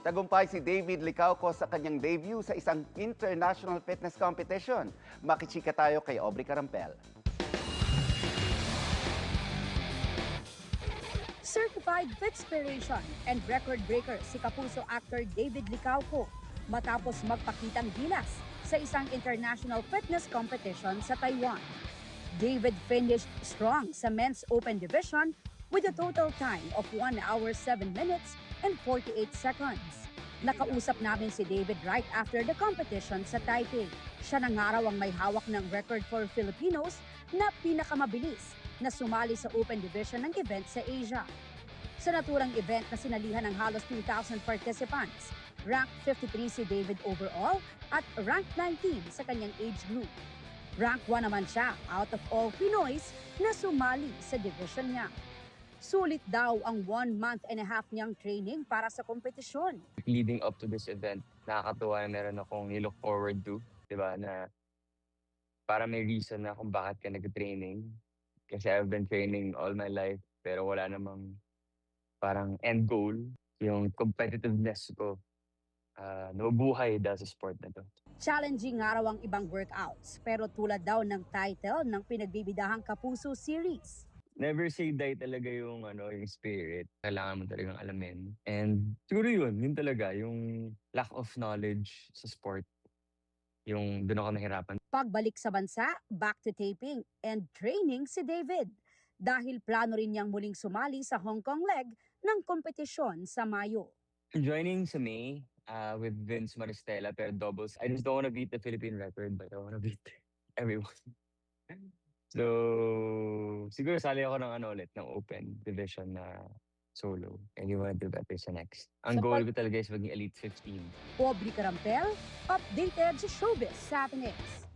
Tagumpay si David Licauco sa kanyang debut sa isang international fitness competition. Makichika tayo kay Aubrey Carampel. Certified Fitspiration and record breaker si Kapuso actor David Licauco matapos magpakitang gilas sa isang international fitness competition sa Taiwan. David finished strong sa men's open division with a total time of 1 hour 7 minutes and 48 seconds. Nakausap namin si David right after the competition sa Taipei. Siya na nga raw ang may hawak ng record for Filipinos na pinakamabilis na sumali sa open division ng event sa Asia. Sa naturang event na sinalihan ng halos 2,000 participants, rank 53 si David overall at rank 19 sa kanyang age group. Rank 1 naman siya out of all Pinoys na sumali sa division niya. Sulit daw ang 1 month and a half niyang training para sa kompetisyon. Leading up to this event, nakakatuwa na meron akong look forward to, di ba, na para may reason na kung bakit ka nag-training. Kasi I've been training all my life, pero wala namang parang end goal. Yung competitiveness ko, nabubuhay dahil sa sport na to. Challenging nga raw ang ibang workouts, pero tulad daw ng title ng pinagbibidahang Kapuso series. Never say die talaga yung yung spirit. Kailangan mo talagang alamin. And siguro yun talaga, yung lack of knowledge sa sport. Yung doon ako nahirapan. Pagbalik sa bansa, back to taping and training si David. Dahil plano rin niyang muling sumali sa Hong Kong leg ng kompetisyon sa Mayo. Joining sa May with Vince Maristella pero doubles. I just don't want to beat the Philippine record but I want to beat everyone. So, siguro sali ako ng ulit, ng open division na solo. And you want to do better sa next. Ang goal ko talaga is maging Elite 15. Aubrey Carampel, updated sa Showbiz Saturdays.